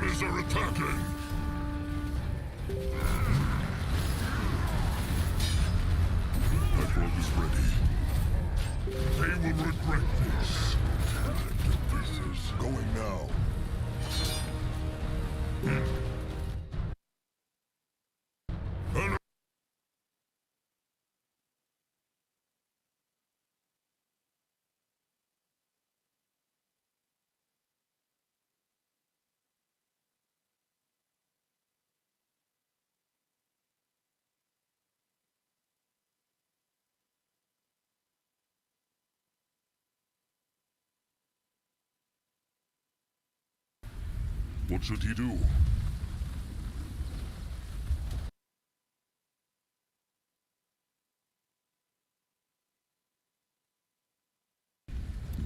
Enemies are attacking! My boat is ready. They will regret this. Pieces. Going now. What should he do?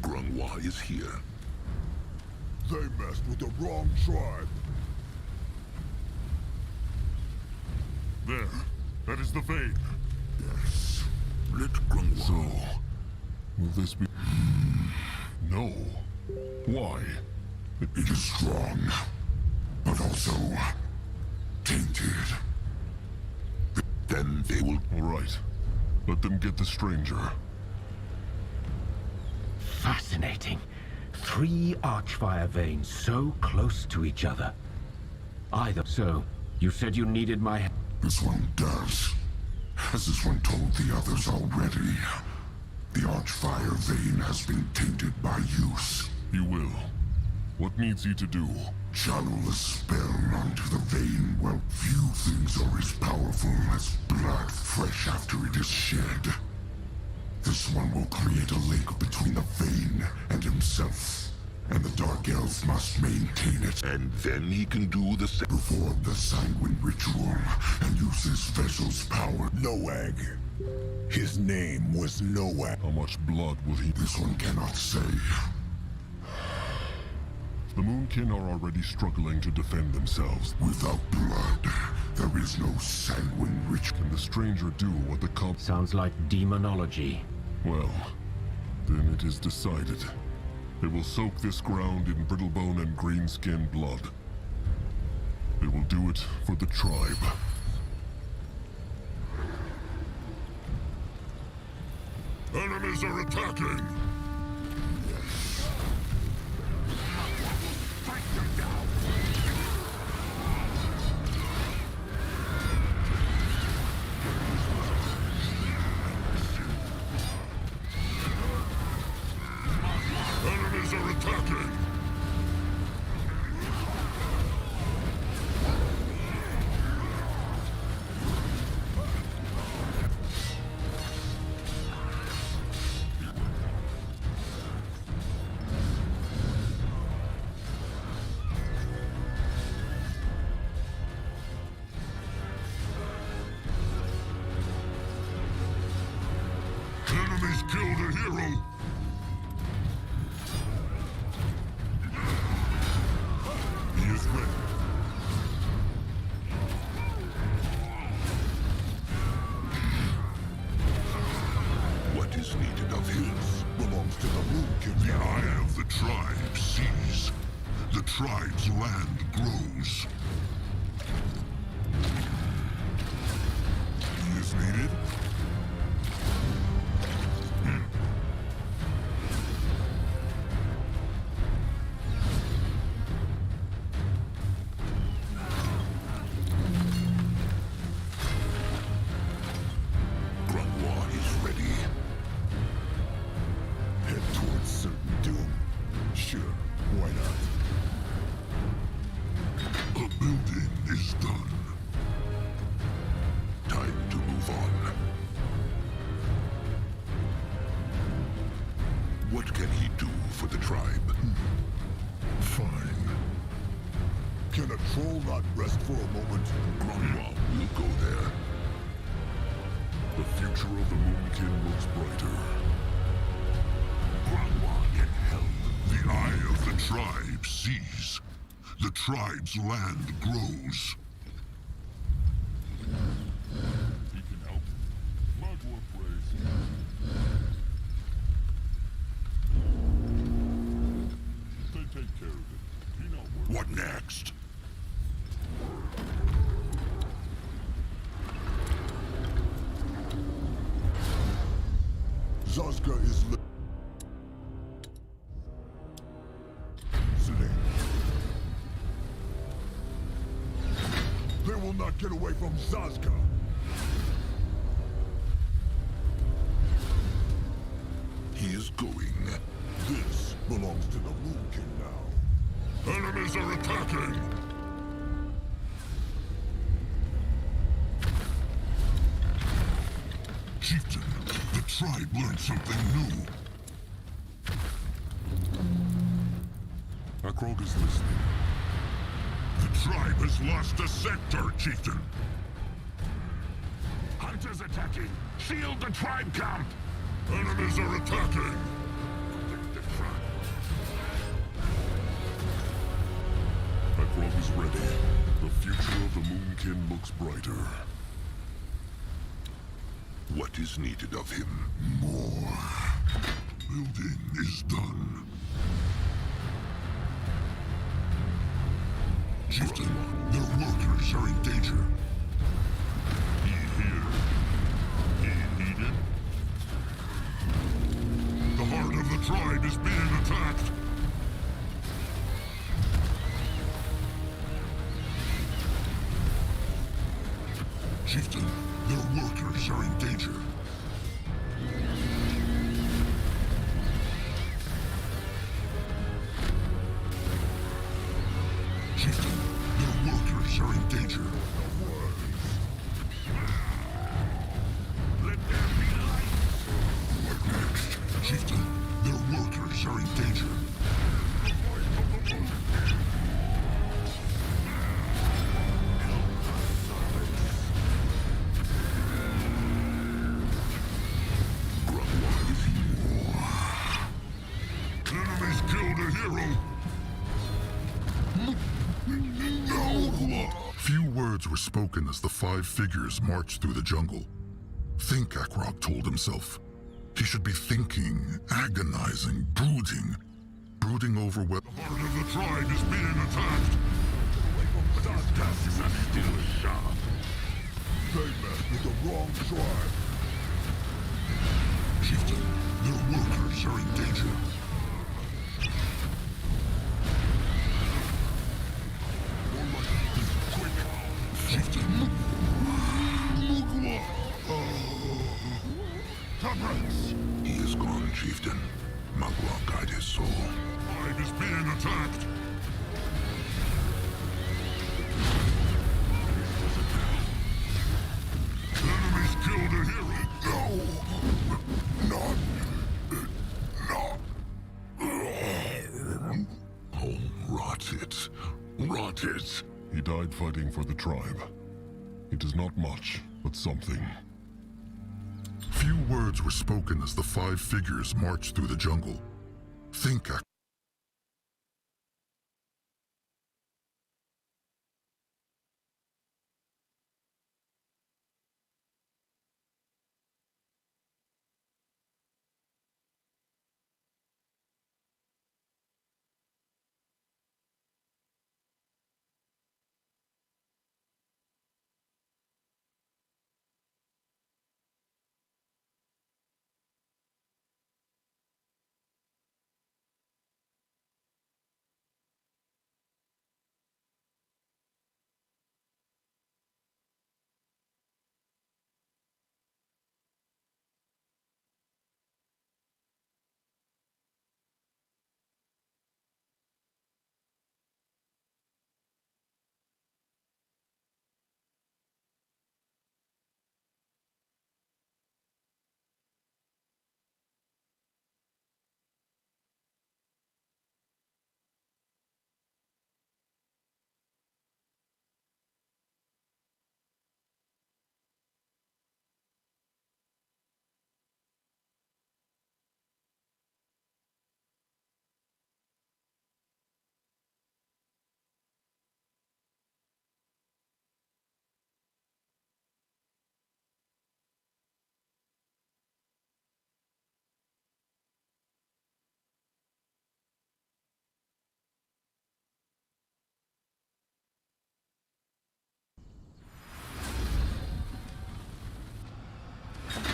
Grunwa is here. They messed with the wrong tribe. There. That is the vein. Yes. Let Grunwa. So, will this be... No. Why? It is strong, but also tainted. Then they will... All right. Let them get the stranger. Fascinating. 3 archfire veins so close to each other. Either so, you said you needed my... This one does. As this one told the others already. The archfire vein has been tainted by use. You will. What needs he to do? Channel a spell onto the vein. Well, few things are as powerful as blood fresh after it is shed. This one will create a link between the vein and himself. And the Dark Elf must maintain it. And then he can do the same. Perform the sanguine ritual and use his vessel's power. Noag. His name was Noag. How much blood will he... This one cannot say. The Moonkin are already struggling to defend themselves. Without blood, there is no sanguine rich. Can the stranger do what the comp... Sounds like demonology. Well, then it is decided. They will soak this ground in brittlebone and greenskin blood. They will do it for the tribe. Enemies are attacking! Enemies are attacking! Enemies killed a hero! He is ready. What is needed of his belongs to the Moonkin. The eye of the tribe sees. The tribe's land grows. He is needed. Sure, why not? The building is done. Time to move on. What can he do for the tribe? Fine. Can a troll not rest for a moment? Grunwa will go there. The future of the Moonkin looks brighter. Grunwa can help. The eye of the tribe sees. The tribe's land grows. He can help. Mugwort praise. They take care of it. He not worried. What next? Get away from Zazka! He is going. This belongs to the Moon King now. Enemies are attacking! Chieftain, the tribe learned something new. Akrog is listening. The tribe has lost a sector, Chieftain. Hunters attacking! Shield the tribe camp! Enemies are attacking! Protect the tribe. Akrog is ready. The future of the Moonkin looks brighter. What is needed of him? More. Building is done. Chieftain, their workers are in danger. He here. He needed. The heart of the tribe is being attacked. Chieftain, their workers are in danger. Chieftain, their workers are in danger. Let there be light! What next? Chieftain, their workers are in danger. The voice of the moon! Enemies killed a hero! No! Few words were spoken as the five figures marched through the jungle. Think, Akrog told himself. He should be thinking, agonizing, brooding over what... The heart of the tribe is being attacked! Zazka is still sharp. They met with the wrong tribe. Chieftain, their workers are in danger. Quick! Chieftain! Mugwa! Tabraks! He is gone, Chieftain. Magua guide his soul. Tribe is being attacked! Enemies killed a hero! No! Not! Oh, rot it. Rot it! He died fighting for the tribe. It is not much, but something. Few words were spoken as the five figures marched through the jungle. Think,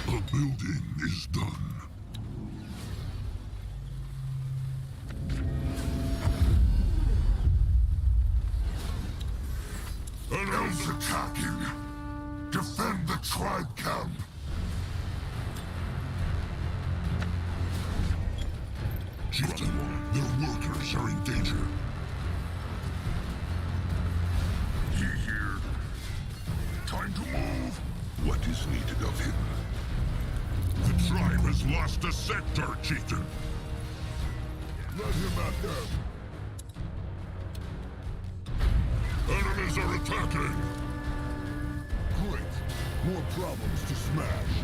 the building is done. Enemies Who's attacking? Defend the tribe camp! Chieftain, their workers are in danger. He here. Time to move! What is needed of him? The tribe has lost a sector, Chieftain. Let him at them. Enemies are attacking! Great. More problems to smash.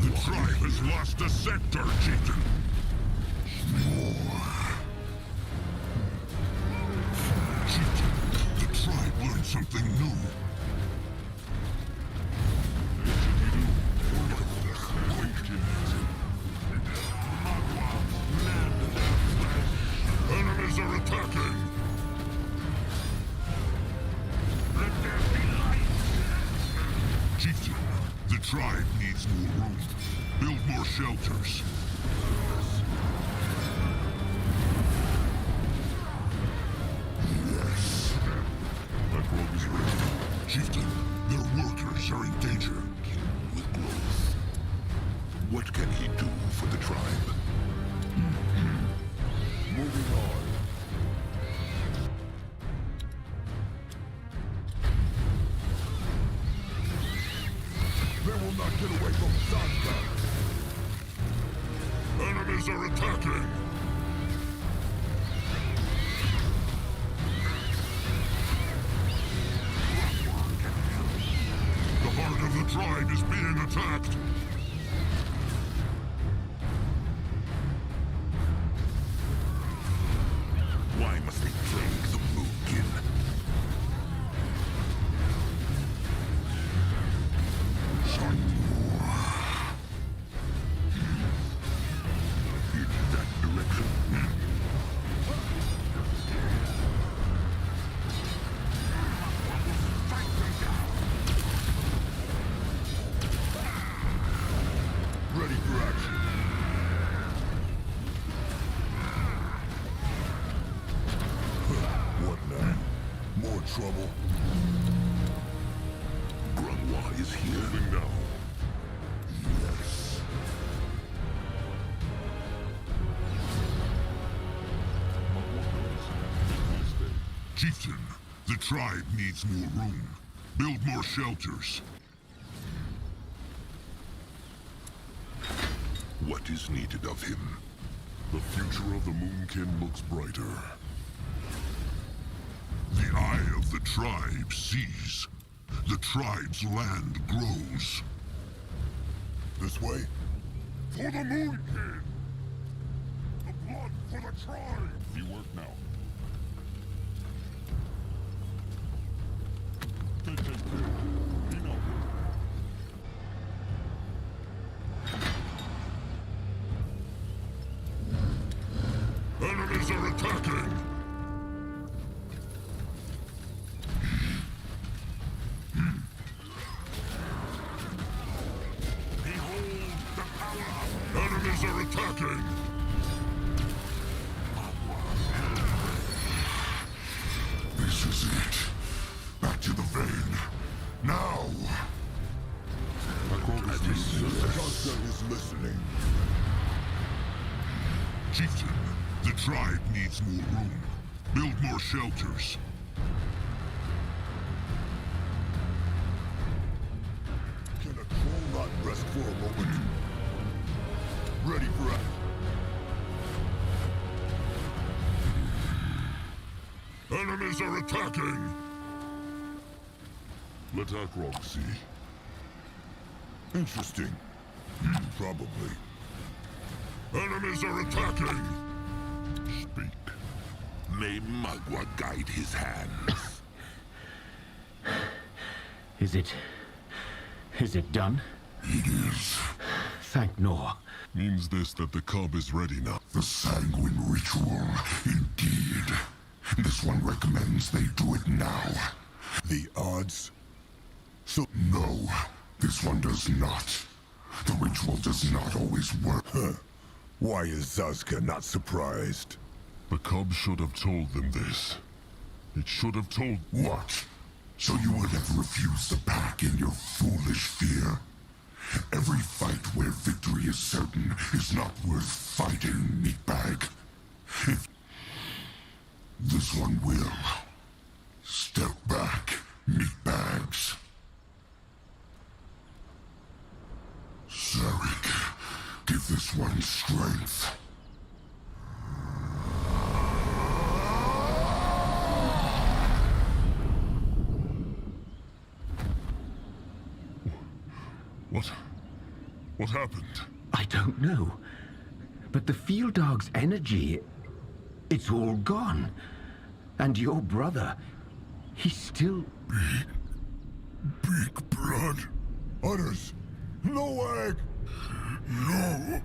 The tribe has lost a sector, Chieftain. Chieftain, the tribe learned something new. Enemies are attacking! Let there be light! Chieftain, the tribe needs more room. Build more shelters. Yes. That road is ready. Chieftain, their workers are in danger. With growth. What can he do for the tribe? Moving on. They will not get away from Sanka. Enemies are attacking. The heart of the tribe is being attacked. Why must they plague the Moonkin? In that direction? Ready for action. What now? More trouble? Grunwa is here. Moving now. Yes. Chieftain, the tribe needs more room. Build more shelters. What is needed of him? The future of the Moonkin looks brighter. The eye of the tribe sees. The tribe's land grows. This way? For the Moonkin! The blood for the tribe! You work now. Enemies are attacking! Behold the power! Enemies are attacking! This is it. Back to the vein. Now! Costa is listening. Chieftain, the tribe needs more room. Build more shelters. Can a troll not rest for a moment? Ready for action. Enemies are attacking! Let Akrog see. Interesting. Probably. Enemies are attacking! Speak. May Magua guide his hands. Is it done? It is. Thank Nor. Means this that the cub is ready now. The sanguine ritual, indeed. This one recommends they do it now. The odds? So, no. This one does not. The ritual does not always work. Why is Zazka not surprised? The cub should have told them this. It should have told... What? So you would have refused the pack in your foolish fear? Every fight where victory is certain is not worth fighting, meatbag. If... This one will. Step back, meatbags. Zarek, give this one strength. What happened? I don't know. But the field dog's energy, it's all gone. And your brother, he's still... Big blood. Others. No egg. No.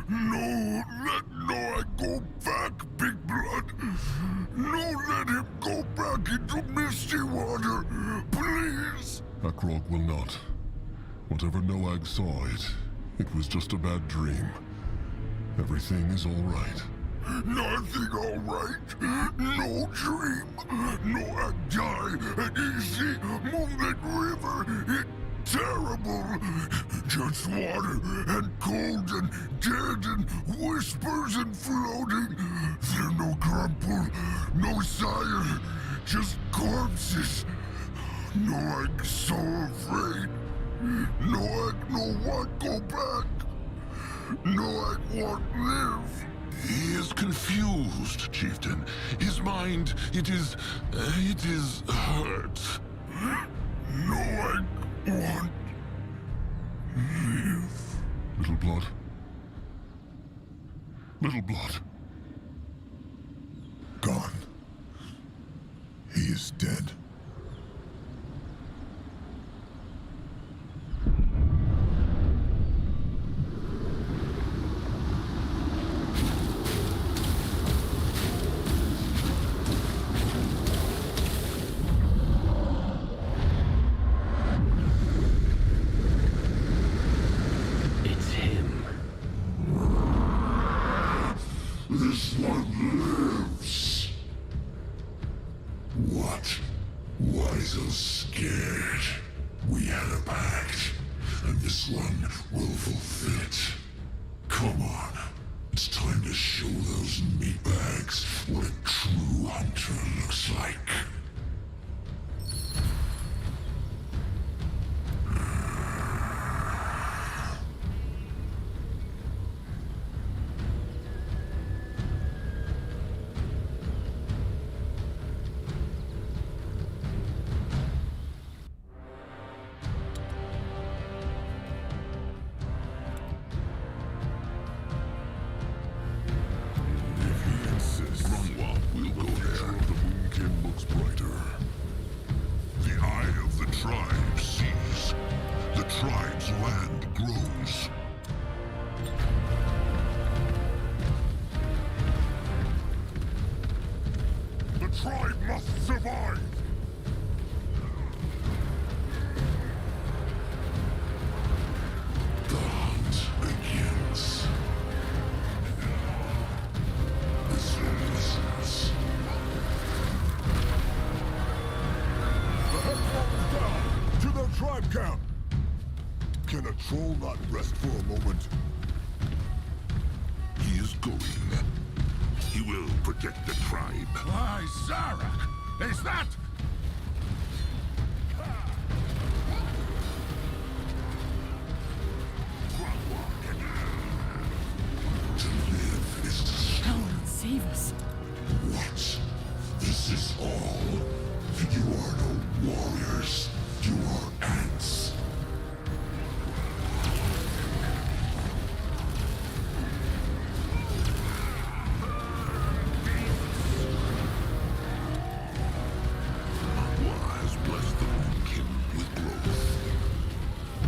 No, let Noah go back, Big Blood. No, let him go back into Misty Water. Please. Akrog will not. Whatever Noag saw it was just a bad dream. Everything is all right. Nothing all right. No dream. Noah die at easy Moonlit River. It's terrible. Just water and cold and dead and whispers and floating. There no crumple, no sire, just corpses. Noah so afraid. Noah no want go back. Noah won't live. He is confused, Chieftain. His mind, it is hurt. Noah won't live. Little blood. Little blood. Gone. He is dead. This one lives. What? Why so scared? We had a pact, and this one will fulfill it. Come on. It's time to show those meatbags what a true hunter looks like. Can a troll not rest for a moment? He is going. He will protect the tribe. Why, Zarek! Is that... To live is to Come on, save us. What? This is all? You are no warriors. You are ants. Allah has blessed the Moonkin with growth.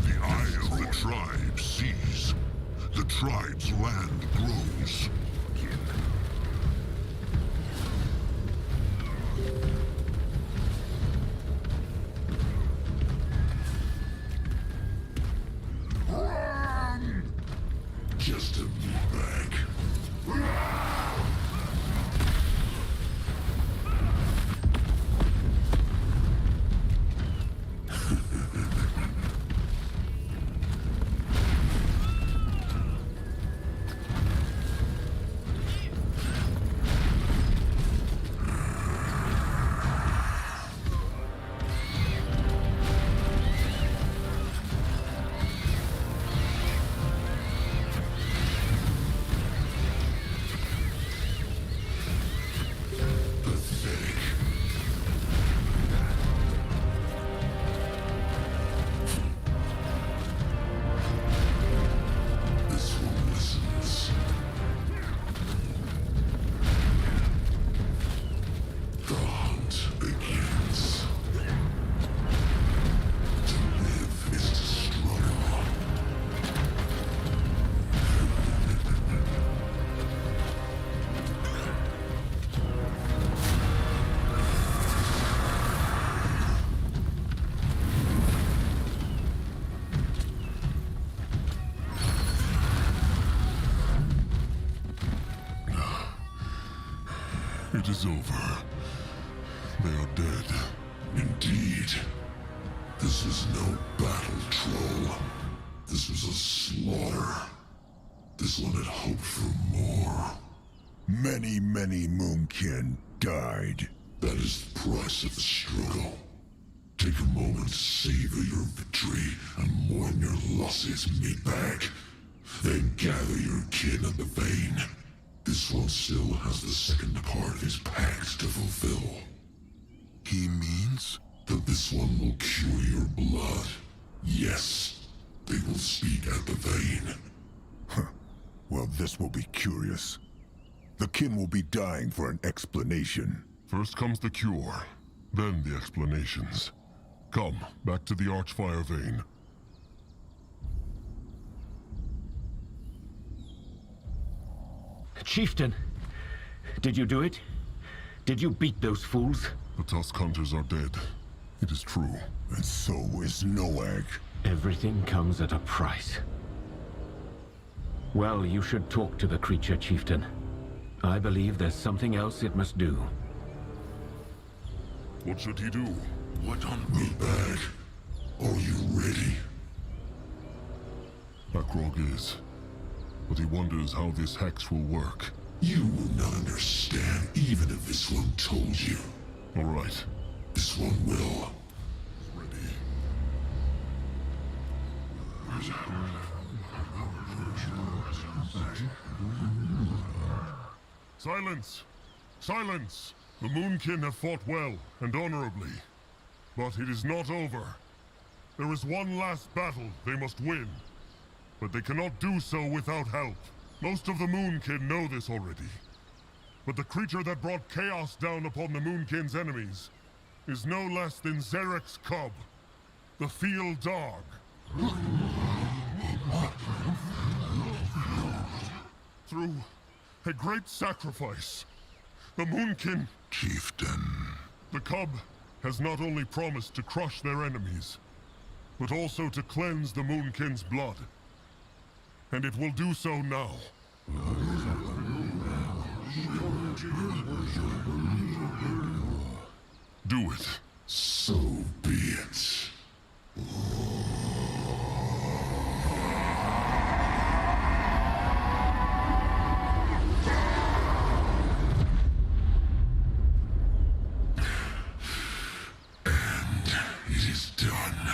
The eye of the tribe sees. The tribe's land grows. It is over. They are dead. Indeed. This was no battle, troll. This was a slaughter. This one had hoped for more. Many, many Moonkin died. That is the price of the struggle. Take a moment to savor your victory and mourn your losses, meatbag. Then gather your kin at the vein. This one still has the second part of his pact to fulfill. He means? That this one will cure your blood. Yes, they will speak at the vein. Well, this will be curious. The kin will be dying for an explanation. First comes the cure, then the explanations. Come, back to the Archfire vein. Chieftain, did you do it? Did you beat those fools? The Tusk Hunters are dead. It is true. And so is Noag. Everything comes at a price. Well, you should talk to the creature, Chieftain. I believe there's something else it must do. What should he do? What on Meatbag, are you ready? Akrog is. But he wonders how this hex will work. You will not understand even if this one told you. All right. This one will. Ready. Silence! Silence! The Moonkin have fought well and honorably. But it is not over. There is one last battle they must win. But they cannot do so without help. Most of the Moonkin know this already. But the creature that brought chaos down upon the Moonkin's enemies is no less than Zarek's cub, the Field Dog. Through a great sacrifice, the Moonkin, Chieftain? the cub, has not only promised to crush their enemies, but also to cleanse the Moonkin's blood. And it will do so now. Do it. So be it. And it is done.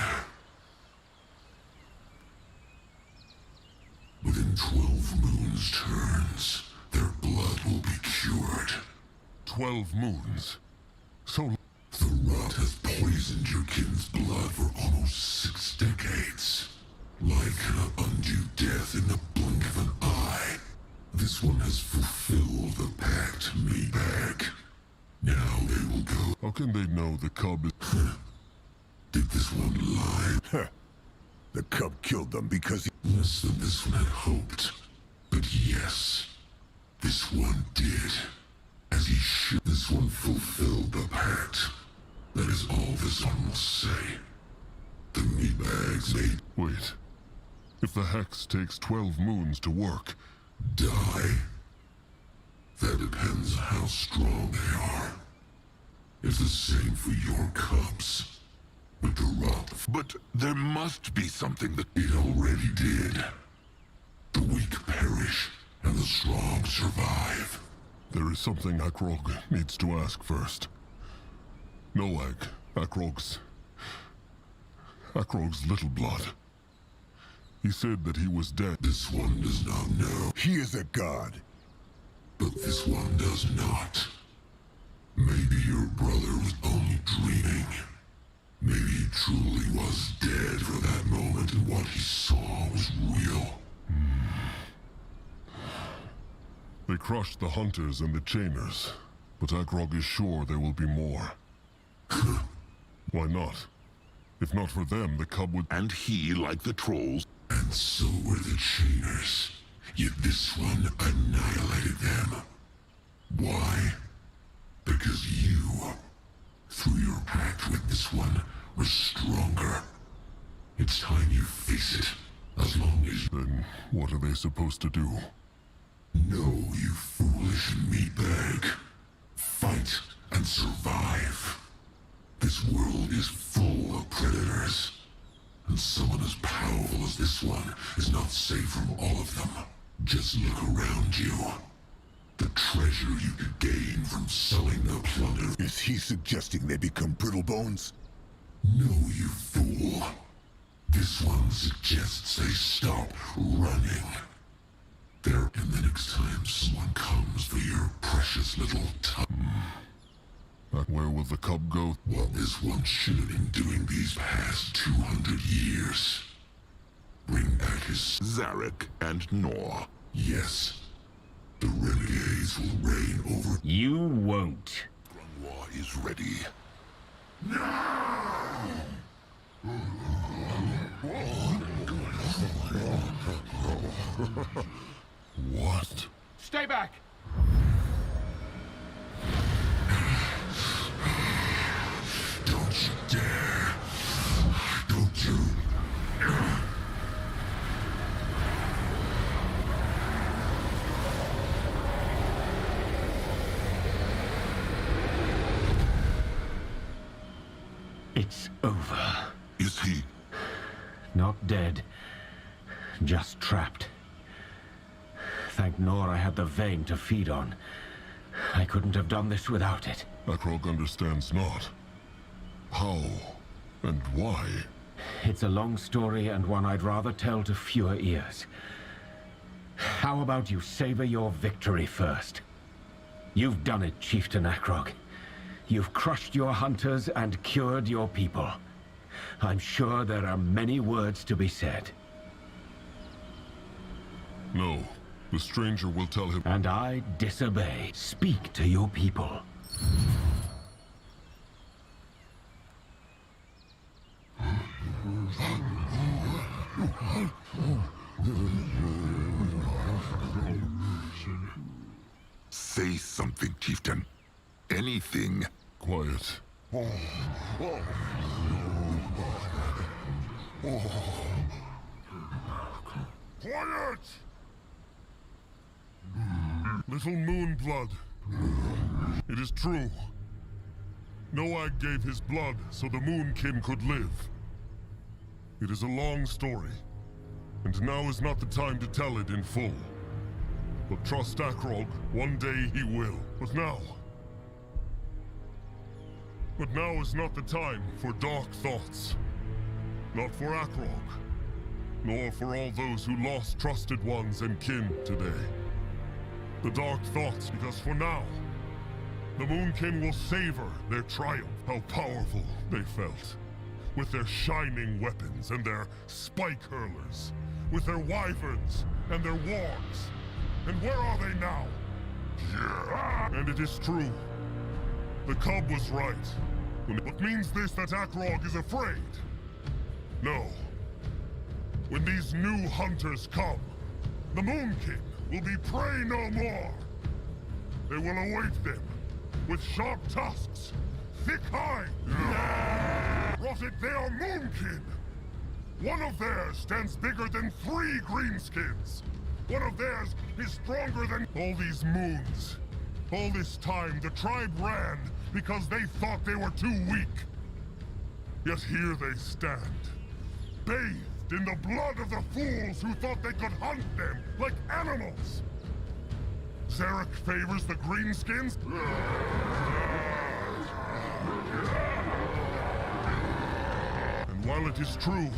Within 12 moons' turns, their blood will be cured. 12 moons. So The rot has poisoned your kin's blood for almost 6 decades. Life cannot undo death in the blink of an eye. This one has fulfilled the pact, Meatbag. Now they will go. how can they know the cub is... Did this one lie? The cub killed them because he... Less than this one had hoped. But yes, this one did. As he should. This one fulfilled the pact. That is all this one will say. The Meatbags made Wait. If the hex takes 12 moons to work, die. That depends on how strong they are. It's the same for your cubs. But the rot... But there must be something that... It already did. The weak perish, and the strong survive. there is something Akrog needs to ask first. Noag, Akrog's little blood. He said that he was dead. This one does not know, He is a god. but this one does not. Maybe your brother was only dreaming. Maybe he truly was dead for that moment and what he saw was real. They crushed the hunters and the chainers, but Akrog is sure there will be more. Why not? If not for them, the cub would... And he, like the trolls... And so were the chainers. Yet this one annihilated them. Why? Because you, through your pact with this one, were stronger. It's time you face it. As long as you Then what are they supposed to do? know, you foolish meatbag. Fight and survive. This world is full of predators. And someone as powerful as this one is not safe from all of them. Just look around you. The treasure you could gain from selling the plunder. Is he suggesting they become brittle bones? No, you fool. This one suggests they stop running. There, and the next time someone comes for your precious little tongue. But where will the cub go? What this one should have been doing these past 200 years. Bring back his... Zarek and Nor. Yes. The renegades will reign over... You won't. Grungwa is ready. What? Stay back! Don't you dare! Don't you... It's over. Is he? Not dead. Just trapped. Thank Nor I had the vein to feed on. I couldn't have done this without it. Akrog understands not. How and why? It's a long story and one I'd rather tell to fewer ears. How about you savor your victory first? You've done it, Chieftain Akrog. You've crushed your hunters and cured your people. I'm sure there are many words to be said. No. The stranger will tell him. And I disobey. Speak to your people. Say something, Chieftain. Anything. Quiet. Quiet! Little Moonblood. It is true. Noag gave his blood so the Moonkin could live. It is a long story, and now is not the time to tell it in full. But trust Akrog, one day he will. But now is not the time for dark thoughts. Not for Akrog, nor for all those who lost trusted ones and kin today. The dark thoughts, because for now, the Moonkin will savor their triumph, how powerful they felt. With their shining weapons and their spike hurlers, with their wyverns and their wargs. And where are they now? And it is true. The cub was right. But means this that Akrog is afraid? No. When these new hunters come, the Moonkin will be prey no more. They will await them with sharp tusks, thick hide. Rotted, they are Moonkin. One of theirs stands bigger than 3 greenskins. One of theirs is stronger than all these moons. All this time, the tribe ran because they thought they were too weak. Yet here they stand, bathed in the blood of the fools who thought they could hunt them like animals. Zarek favors the greenskins. And while it is true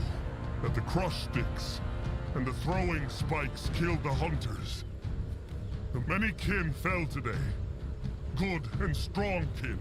that the crush sticks and the throwing spikes killed the hunters, the many kin fell today. Good and strong kin.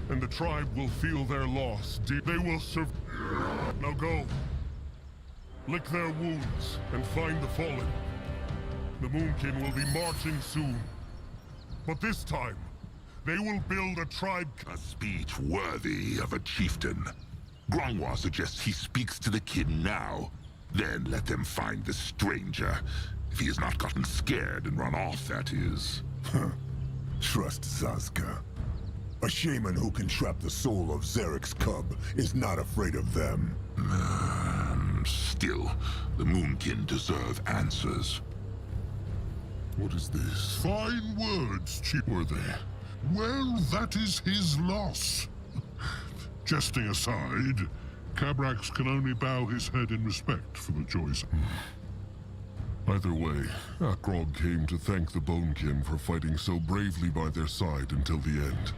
and the tribe will feel their loss. They will survive. Now go. Lick their wounds and find the fallen. The Moonkin will be marching soon. But this time, they will build a tribe. A speech worthy of a chieftain. Grangwa suggests he speaks to the kin now. Then let them find the stranger. If he has not gotten scared and run off, that is. Trust Zazka. A shaman who can trap the soul of Zarek's cub is not afraid of them. Still, the Moonkin deserve answers. What is this? Fine words, Chief. Were they? Well, that is his loss. Jesting aside, Cabrax can only bow his head in respect for the choice. Either way, Akrog came to thank the Bonekin for fighting so bravely by their side until the end.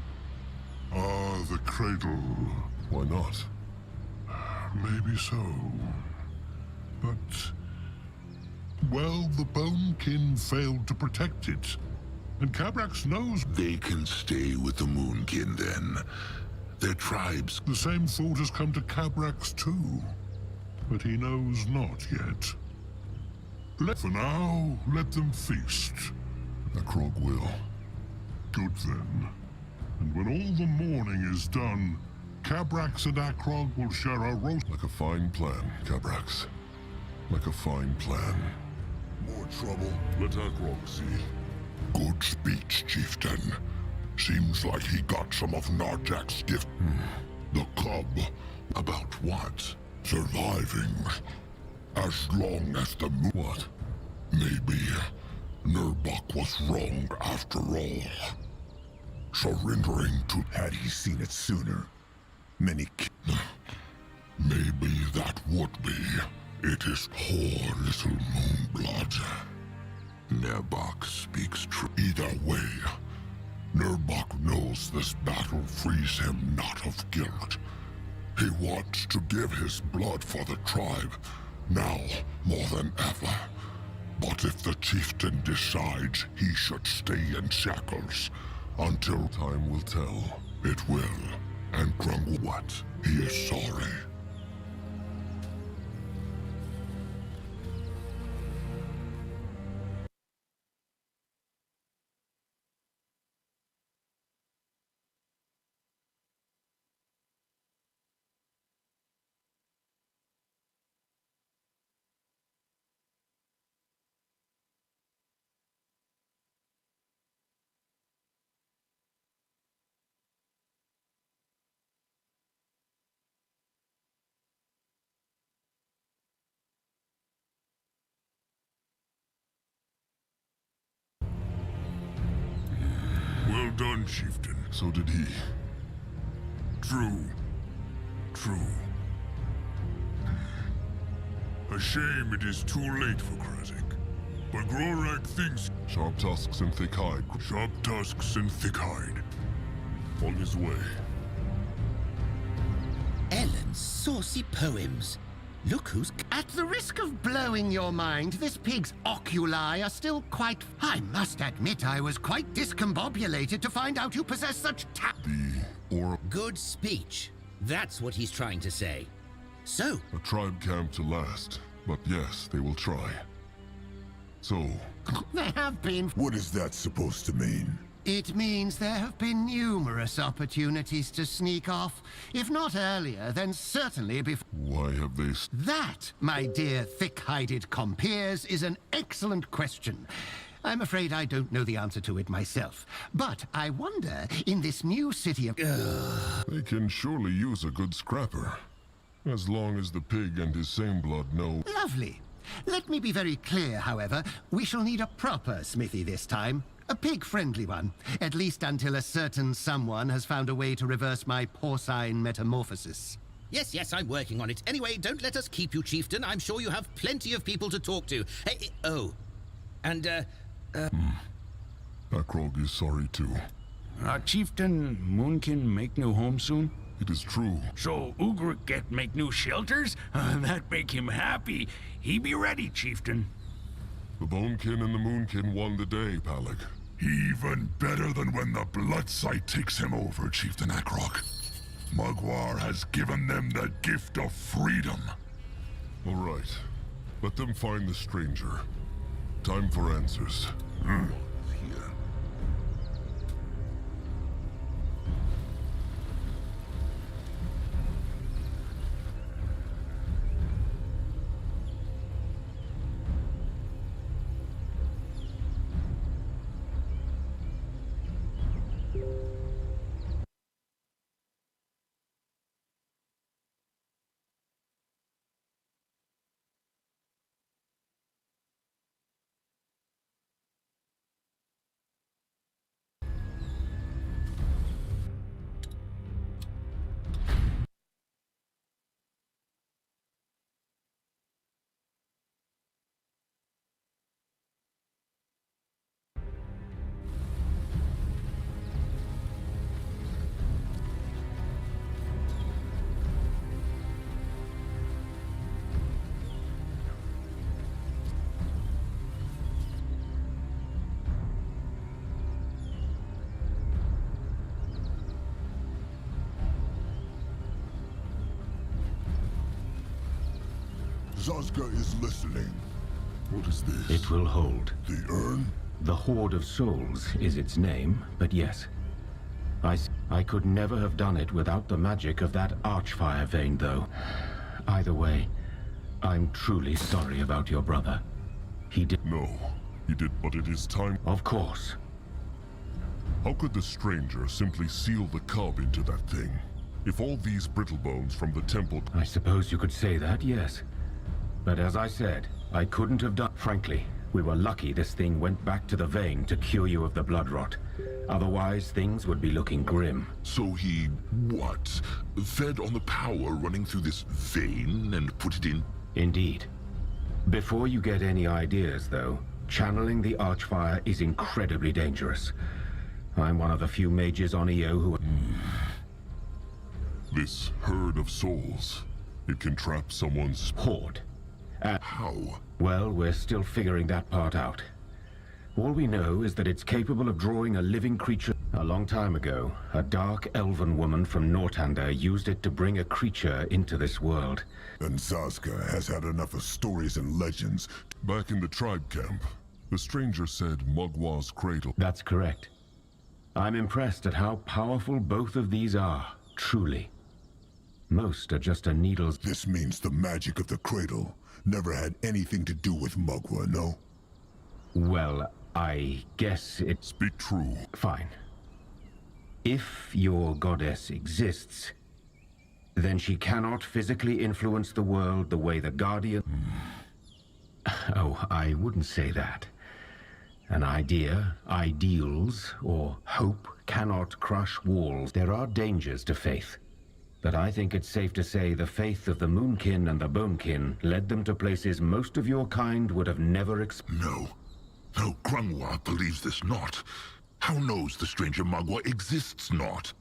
Ah, the cradle. Why not? Maybe so. But... well, the Bonekin failed to protect it. And Cabrax knows... They can stay with the Moonkin, then. Their tribes... The same thought has come to Cabrax, too. But he knows not yet. For now, let them feast. Akrog will. Good, then. And when all the mourning is done, Cabrax and Akrog will share a roast... Like a fine plan, Cabrax. Like a fine plan. More trouble? Let Akrog see. Good speech, Chieftain. Seems like he got some of Narjak's gift. The cub. About what? Surviving. As long as the moon... What? Maybe Nurbok was wrong after all. Surrendering to... Had he seen it sooner, many... Maybe that would be. It is poor little Moonblood. Nurbok speaks true. Either way, Nurbok knows this battle frees him not of guilt. He wants to give his blood for the tribe, now more than ever. But if the chieftain decides he should stay in shackles until... Time will tell. It will. And Grung what? He is sorry. Well done, Chieftain. So did he. True. A shame it is too late for Krasik. But Grorak thinks... Sharp tusks and thick hide. Sharp tusks and thick hide. On his way. Ellen's saucy poems. Look who's... At the risk of blowing your mind, this pig's oculi are still quite... I must admit I was quite discombobulated to find out you possess such The Aura... Good speech. That's what he's trying to say. So, A tribe camp to last. But yes, they will try. So, There have been... What is that supposed to mean? It means there have been numerous opportunities to sneak off. If not earlier, then certainly before... why have they... That, my dear thick-hided compeers, is an excellent question. I'm afraid I don't know the answer to it myself. But I wonder, in this new city of... They can surely use a good scrapper. As long as the pig and his same blood know... Lovely. Let me be very clear, however. We shall need a proper smithy this time. A pig-friendly one. At least until a certain someone has found a way to reverse my porcine metamorphosis. yes, I'm working on it. Anyway, don't let us keep you, Chieftain. I'm sure you have plenty of people to talk to. Hey, oh. And, Akrog is sorry too. Chieftain Moonkin make new home soon? It is true. So Ugric get make new shelters? That make him happy. He be ready, Chieftain. The Bonekin and the Moonkin won the day, Palik. Even better than when the blood sight takes him over, Chieftain Akrok. Mugwar has given them the gift of freedom. All right. Let them find the stranger. Time for answers. Here. Zazka is listening. What is this? It will hold. The urn? The Hoard of Souls is its name, but yes. I could never have done it without the magic of that Archfire vein, though. Either way, I'm truly sorry about your brother. He did... No, he did, but it is time. Of course. How could the stranger simply seal the cub into that thing? If all these brittle bones from the temple... I suppose you could say that, yes. But as I said, I couldn't have done... Frankly, we were lucky this thing went back to the vein to cure you of the blood rot. Otherwise, things would be looking grim. So he, what? Fed on the power running through this vein and put it in? Indeed. Before you get any ideas, though, channeling the Archfire is incredibly dangerous. I'm one of the few mages on EO who... This herd of souls, it can trap someone's... Hoard. How? Well, we're still figuring that part out. All we know is that it's capable of drawing a living creature. A long time ago, a dark elven woman from Nortander used it to bring a creature into this world. And Zazka has had enough of stories and legends. Back in the tribe camp, the stranger said Mugwar's cradle. That's correct. I'm impressed at how powerful both of these are, truly. Most are just a needle's... This means the magic of the cradle never had anything to do with Mugwa, no? Well, I guess it... Speak true. Fine. If your goddess exists, then she cannot physically influence the world the way the Guardian... Oh, I wouldn't say that. An idea, ideals, or hope cannot crush walls. There are dangers to faith. But I think it's safe to say the faith of the Moonkin and the Bonekin led them to places most of your kind would have never No. No, Grungwa believes this not. How knows the stranger Mugwa exists not?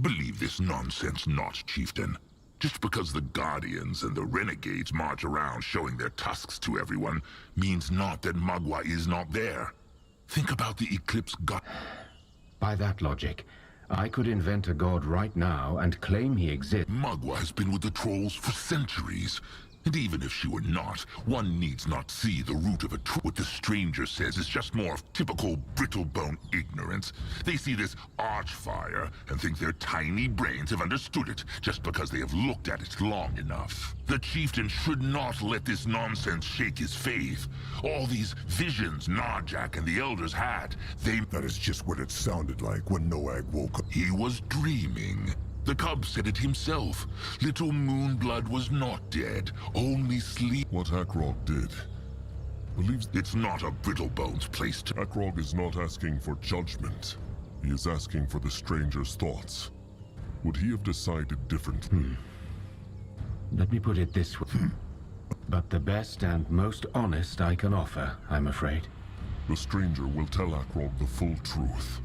Believe this nonsense not, Chieftain. Just because the Guardians and the Renegades march around showing their tusks to everyone means not that Mugwa is not there. Think about the Eclipse God. By that logic, I could invent a god right now and claim he exists. Mugwa has been with the trolls for centuries. And even if she were not, one needs not see the root of a troll. What the stranger says is just more of typical brittle-bone ignorance. They see this archfire and think their tiny brains have understood it just because they have looked at it long enough. The chieftain should not let this nonsense shake his faith. All these visions Narjak and the elders had, That is just what it sounded like when Noag woke up. He was dreaming. The cub said it himself. Little Moonblood was not dead, only sleep. What Akrog did believes... It's not a Brittlebone's place to... Akrog is not asking for judgment. He is asking for the stranger's thoughts. Would he have decided differently? Let me put it this way. But the best and most honest I can offer, I'm afraid. The stranger will tell Akrog the full truth.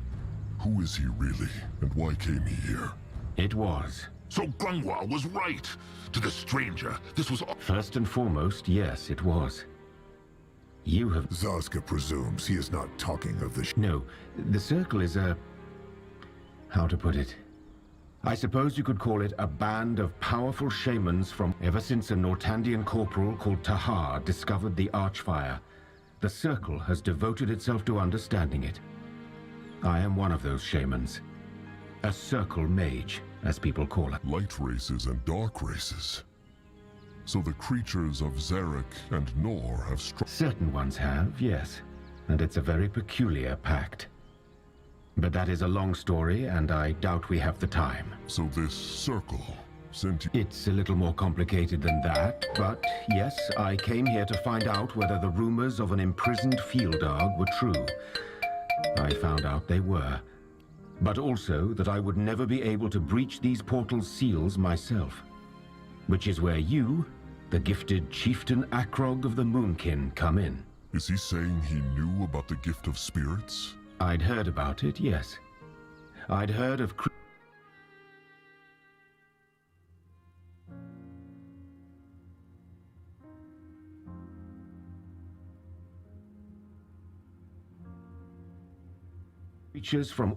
Who is he really, and why came he here? It was. So Grungwa was right. To the stranger, this was... First and foremost, yes, it was. You have... Zazka presumes he is not talking of the... No, the circle is a... how to put it? I suppose you could call it a band of powerful shamans from... Ever since a Nortandian corporal called Tahar discovered the Archfire, the circle has devoted itself to understanding it. I am one of those shamans. A circle mage, as people call it. Light races and dark races. So the creatures of Zarek and Nor have struck... Certain ones have, yes. And it's a very peculiar pact. But that is a long story, and I doubt we have the time. So this circle sent you... It's a little more complicated than that, but yes, I came here to find out whether the rumors of an imprisoned field dog were true. I found out they were. But also that I would never be able to breach these portal's seals myself. Which is where you, the gifted Chieftain Akrog of the Moonkin, come in. Is he saying he knew about the gift of spirits? I'd heard about it, yes. I'd heard of... creatures from...